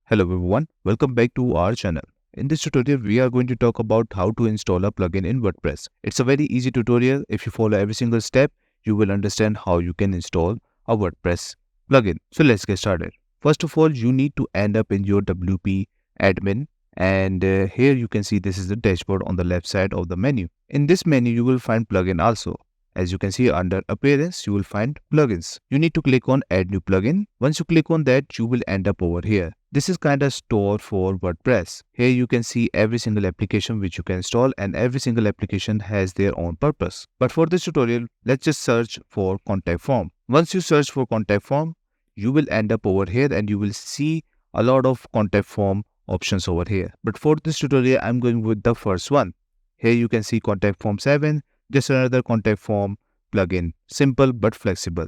Hello everyone, welcome back to our channel. In this tutorial, we are going to talk about how to install a plugin in WordPress. It's a very easy tutorial. If you follow every single step, you will understand how you can install a WordPress plugin. So let's get started. First of all, you need to end up in your WP admin, and here you can see this is the dashboard on the left side of the menu. In this menu, you will find plugin also. As you can see under appearance, you will find plugins. You need to click on add new plugin. Once you click on that, you will end up over here. This is kind of store for WordPress. Here you can see every single application which you can install, and every single application has their own purpose. But for this tutorial, let's just search for contact form. Once you search for contact form, you will end up over here and you will see a lot of contact form options over here. But for this tutorial, I'm going with the first one. Here you can see contact form 7. Just another contact form plugin, simple but flexible.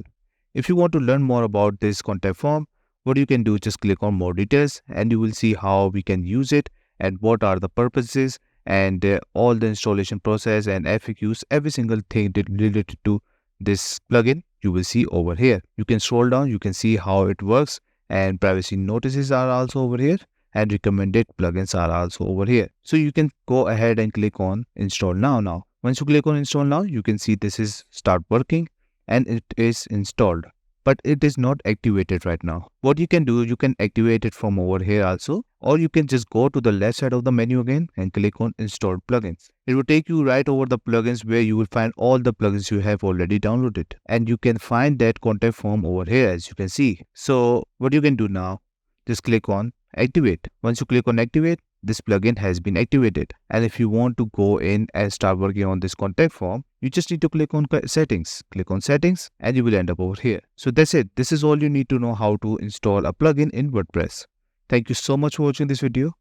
If you want to learn more about this contact form, what you can do, just click on more details and you will see how we can use it and what are the purposes and all the installation process and FAQs, every single thing related to this plugin you will see over here. You can scroll down, you can see how it works, and privacy notices are also over here and recommended plugins are also over here. So you can go ahead and click on install now. Once you click on install now, you can see this is start working and it is installed, but it is not activated right now. What you can do, you can activate it from over here also, or you can just go to the left side of the menu again and click on install plugins. It will take you right over the plugins where you will find all the plugins you have already downloaded, and you can find that contact form over here as you can see. So what you can do now, just click on activate. Once you click on activate, this plugin has been activated. And if you want to go in and start working on this contact form, you just need to click on settings. Click on settings and you will end up over here. So that's it. This is all you need to know how to install a plugin in WordPress. Thank you so much for watching this video.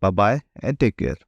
Bye bye and take care.